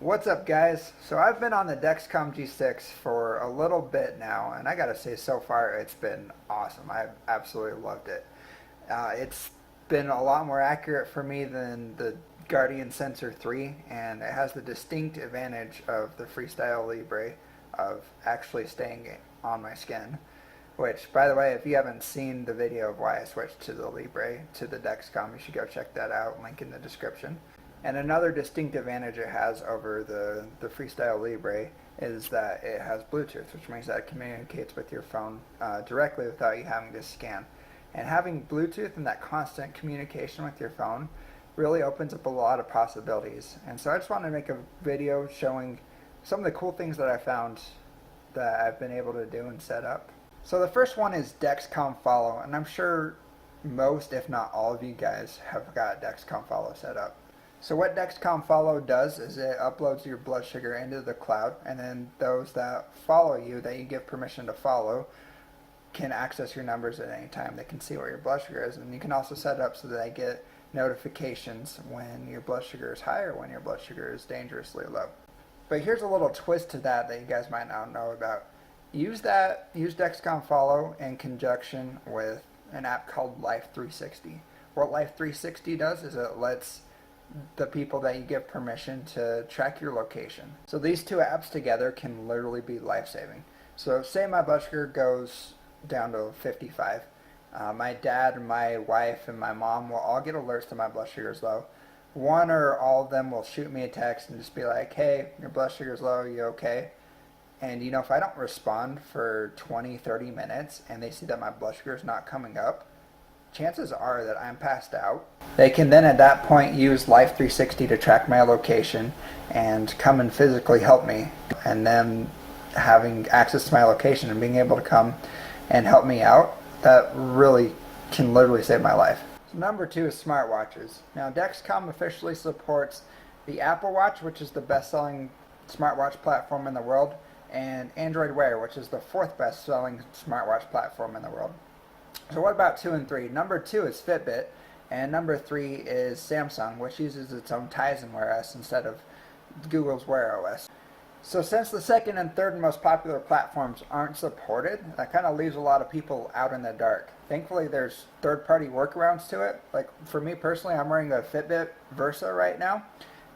What's up, guys? So I've been on the Dexcom G6 for a little bit now, and I gotta say, so far it's been awesome. I've absolutely loved it. It's been a lot more accurate for me than the Guardian Sensor 3, and it has the distinct advantage of the Freestyle Libre of actually staying on my skin. Which, by the way, if you haven't seen the video of why I switched to the Libre, to the Dexcom, you should go check that out, link in the description. And another distinct advantage it has over the Freestyle Libre is that it has Bluetooth, which means that it communicates with your phone directly without you having to scan. And having Bluetooth and that constant communication with your phone really opens up a lot of possibilities. And so I just wanted to make a video showing some of the cool things that I found that I've been able to do and set up. So the first one is Dexcom Follow, and I'm sure most, if not all of you guys, have got Dexcom Follow set up. So what Dexcom Follow does is it uploads your blood sugar into the cloud, and then those that follow you, that you give permission to follow, can access your numbers at any time. They can see what your blood sugar is, and you can also set it up so that they get notifications when your blood sugar is high or when your blood sugar is dangerously low. But here's a little twist to that you guys might not know about. Use Dexcom Follow in conjunction with an app called Life360. What Life360 does is it lets the people that you give permission to track your location. So these two apps together can literally be life-saving. So say my blood sugar goes down to 55. My dad, my wife, and my mom will all get alerts that my blood sugar is low. One or all of them will shoot me a text and just be like, hey, your blood sugar is low, are you okay? And you know, if I don't respond for 20-30 minutes and they see that my blood sugar is not coming up, chances are that I'm passed out. They can then at that point use Life360 to track my location and come and physically help me. And then having access to my location and being able to come and help me out, that really can literally save my life. So number 2 is smartwatches. Now Dexcom officially supports the Apple Watch, which is the best-selling smartwatch platform in the world, and Android Wear, which is the 4th best-selling smartwatch platform in the world. So what about 2 and 3? Number 2 is Fitbit, and number 3 is Samsung, which uses its own Tizen Wear OS instead of Google's Wear OS. So since the 2nd and 3rd most popular platforms aren't supported, that kind of leaves a lot of people out in the dark. Thankfully, there's third-party workarounds to it. Like for me personally, I'm wearing a Fitbit Versa right now,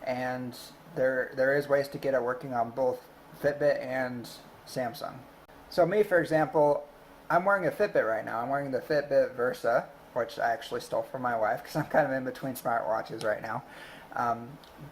and there is ways to get it working on both Fitbit and Samsung. So me, for example, I'm wearing a Fitbit right now. I'm wearing the Fitbit Versa, which I actually stole from my wife because I'm kind of in between smartwatches right now.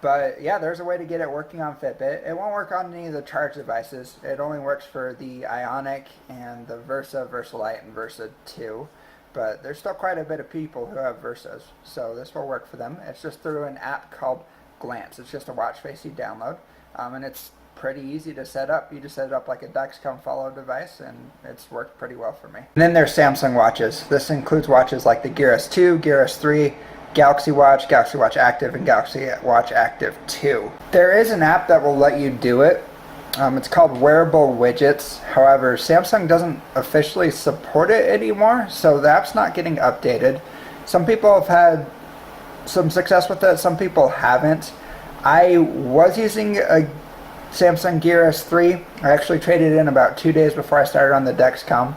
But yeah, there's a way to get it working on Fitbit. It won't work on any of the charge devices. It only works for the Ionic and the Versa, Versa Lite, and Versa 2. But there's still quite a bit of people who have Versas, so this will work for them. It's just through an app called Glance. It's just a watch face you download, and it's pretty easy to set up. You just set it up like a Dexcom Follow device, and it's worked pretty well for me. And then there's Samsung watches. This includes watches like the Gear S2, Gear S3, Galaxy Watch Active, and Galaxy Watch Active 2. There is an app that will let you do it. It's called Wearable Widgets. However, Samsung doesn't officially support it anymore, so the app's not getting updated. Some people have had some success with it, some people haven't. I was using a Samsung Gear S3. I actually traded in about 2 days before I started on the Dexcom.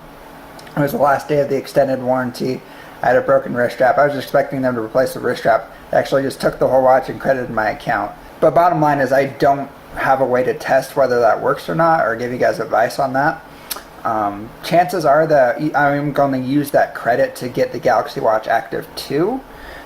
It was the last day of the extended warranty. I had a broken wrist strap. I was expecting them to replace the wrist strap. They actually just took the whole watch and credited my account. But bottom line is I don't have a way to test whether that works or not, or give you guys advice on that. Chances are that I'm going to use that credit to get the Galaxy Watch Active 2.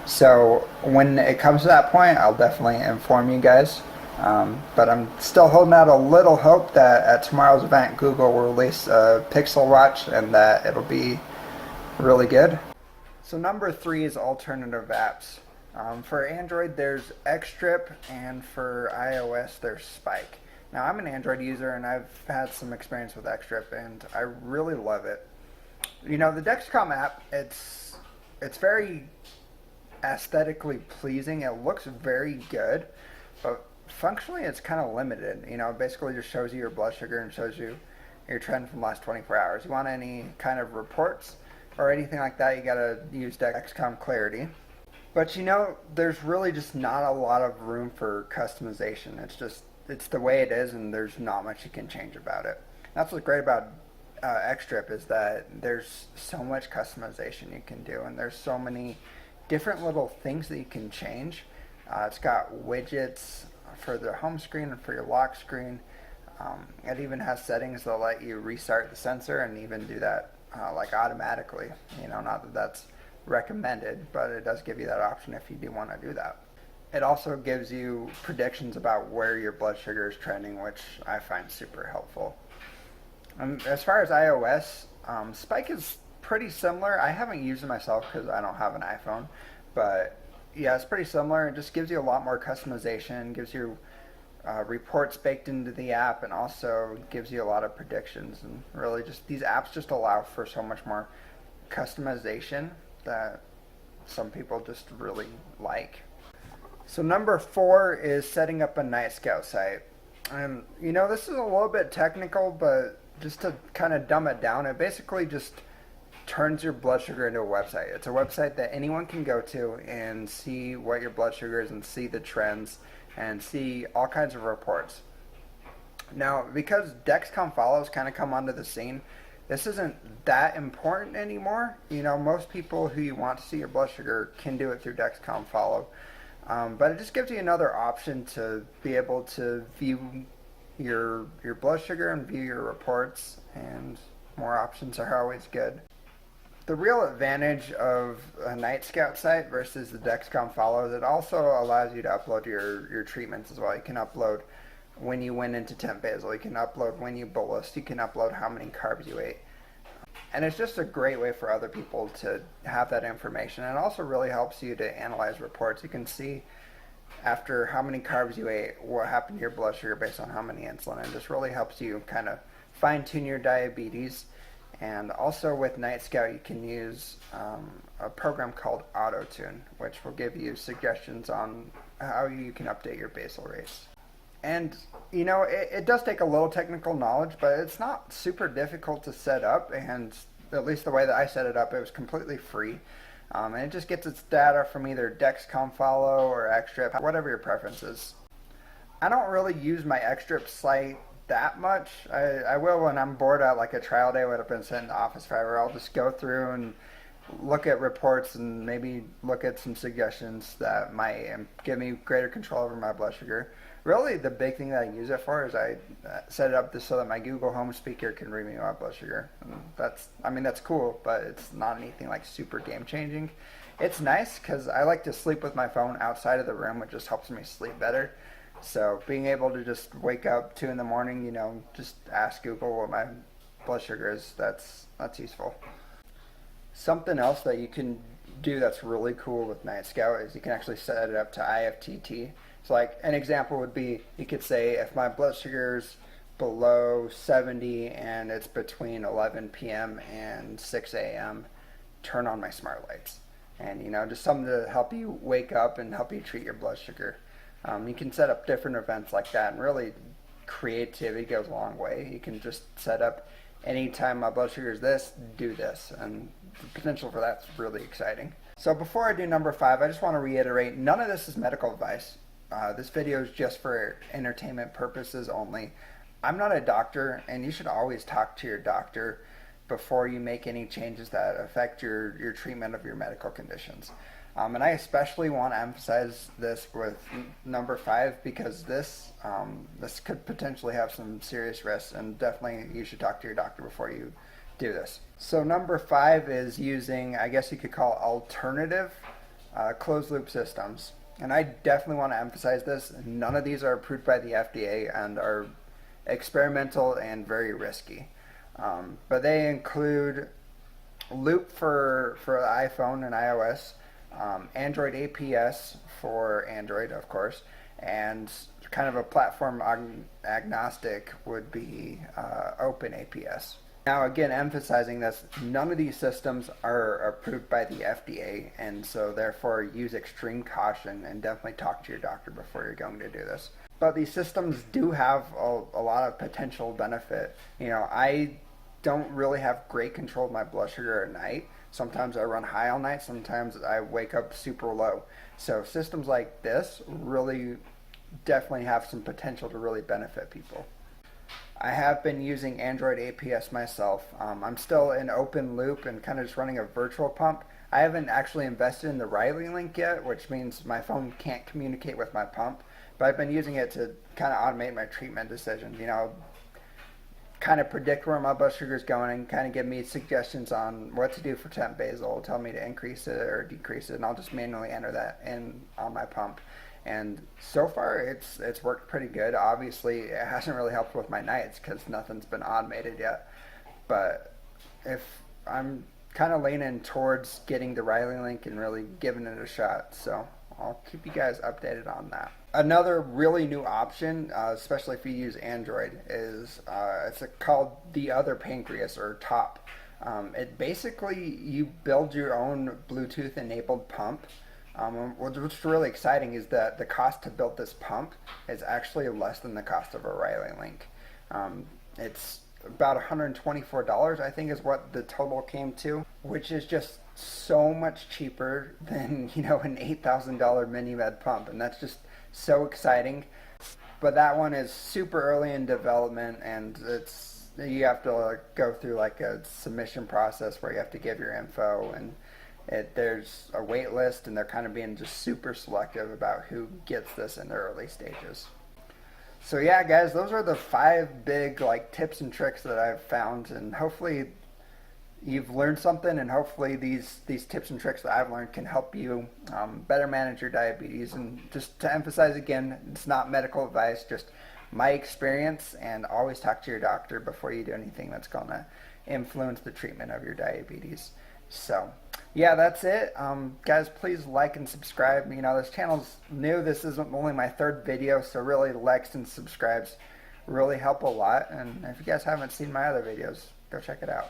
So when it comes to that point, I'll definitely inform you guys. But I'm still holding out a little hope that at tomorrow's event Google will release a Pixel Watch and that it'll be really good. So number 3 is alternative apps. For Android there's Xtrip, and for iOS there's Spike. Now I'm an Android user and I've had some experience with Xtrip and I really love it. You know, the Dexcom app, it's very aesthetically pleasing. It looks very good, but functionally it's kind of limited. You know, it basically just shows you your blood sugar and shows you your trend from the last 24 hours. You want any kind of reports or anything like that, you gotta use Dexcom Clarity. But you know, there's really just not a lot of room for customization. It's just it's the way it is, and there's not much you can change about it. That's what's great about X-Strip, is that there's so much customization you can do, and there's so many different little things that you can change. It's got widgets for the home screen and for your lock screen. It even has settings that let you restart the sensor and even do that like automatically. Not that that's recommended, but it does give you that option if you do want to do that. It also gives you predictions about where your blood sugar is trending, which I find super helpful. As far as iOS, Spike is pretty similar. I haven't used it myself because I don't have an iPhone, but yeah, it's pretty similar. It just gives you a lot more customization, gives you reports baked into the app, and also gives you a lot of predictions. And really, just these apps just allow for so much more customization that some people just really like. So number 4 is setting up a Nightscout site. And this is a little bit technical, but just to kind of dumb it down, it basically just turns your blood sugar into a website. It's a website that anyone can go to and see what your blood sugar is and see the trends and see all kinds of reports. Now, because Dexcom follows kind of come onto the scene, this isn't that important anymore. Most people who you want to see your blood sugar can do it through Dexcom follow. But it just gives you another option to be able to view your blood sugar and view your reports, and more options are always good. The real advantage of a Nightscout site versus the Dexcom follow is it also allows you to upload your treatments as well. You can upload when you went into temp basal, you can upload when you bolused, you can upload how many carbs you ate. And it's just a great way for other people to have that information. And it also really helps you to analyze reports. You can see after how many carbs you ate, what happened to your blood sugar based on how many insulin. And just really helps you kind of fine-tune your diabetes. And also with Nightscout, you can use a program called AutoTune, which will give you suggestions on how you can update your basal rates. And, it does take a little technical knowledge, but it's not super difficult to set up. And at least the way that I set it up, it was completely free. And it just gets its data from either Dexcom Follow or X-Strip, whatever your preference is. I don't really use my X-Strip site that much. I will when I'm bored at like a trial day when I've been sitting in the office forever. I'll just go through and look at reports and maybe look at some suggestions that might give me greater control over my blood sugar. Really, the big thing that I use it for is I set it up just so that my Google Home speaker can read me my blood sugar. And that's cool, but it's not anything like super game changing. It's nice because I like to sleep with my phone outside of the room, which just helps me sleep better. So being able to just wake up 2 in the morning, just ask Google what my blood sugar is, that's useful. Something else that you can do that's really cool with Nightscout is you can actually set it up to IFTT. So like an example would be, you could say if my blood sugar's below 70 and it's between 11 p.m. and 6 a.m., turn on my smart lights. And just something to help you wake up and help you treat your blood sugar. You can set up different events like that, and really creativity goes a long way. You can just set up anytime my blood sugar is this, do this, and the potential for that's really exciting. So before I do number 5, I just want to reiterate, none of this is medical advice. This video is just for entertainment purposes only. I'm not a doctor, and you should always talk to your doctor before you make any changes that affect your treatment of your medical conditions. And I especially want to emphasize this with number 5 because this could potentially have some serious risks, and definitely you should talk to your doctor before you do this. So number 5 is using, I guess you could call alternative closed loop systems. And I definitely want to emphasize this. None of these are approved by the FDA and are experimental and very risky. But they include Loop for the iPhone and iOS, Android APS for Android, of course, and kind of a platform agnostic would be Open APS. Now again, emphasizing this, none of these systems are approved by the FDA, and so therefore use extreme caution and definitely talk to your doctor before you're going to do this. But these systems do have a lot of potential benefit. I don't really have great control of my blood sugar at night. Sometimes I run high all night, sometimes I wake up super low. So systems like this really definitely have some potential to really benefit people. I have been using Android APS myself. I'm still in open loop and kind of just running a virtual pump. I haven't actually invested in the Riley link yet, which means my phone can't communicate with my pump. But I've been using it to kind of automate my treatment decisions. You know, kind of predict where my blood sugar is going, kind of give me suggestions on what to do for temp basal, tell me to increase it or decrease it, and I'll just manually enter that in on my pump. And so far, it's worked pretty good. Obviously, it hasn't really helped with my nights because nothing's been automated yet. But if I'm kind of leaning towards getting the Riley link and really giving it a shot, so I'll keep you guys updated on that. Another really new option, especially if you use Android, is it's called the other pancreas or top. It basically, you build your own Bluetooth enabled pump. What's really exciting is that the cost to build this pump is actually less than the cost of a Riley link. It's about $124, I think, is what the total came to, which is just so much cheaper than, you know, an $8,000 MiniMed pump, and that's just so exciting. But that one is super early in development, and you have to go through like a submission process where you have to give your info, and there's a wait list, and they're kind of being just super selective about who gets this in the early stages. So yeah, guys, those are the 5 big like tips and tricks that I've found, and hopefully you've learned something, and hopefully these tips and tricks that I've learned can help you better manage your diabetes. And just to emphasize again, it's not medical advice, just my experience, and always talk to your doctor before you do anything that's going to influence the treatment of your diabetes. So yeah, that's it. Guys, please like and subscribe. You know, this channel's new. This isn't only my 3rd video, so really likes and subscribes really help a lot. And if you guys haven't seen my other videos, go check it out.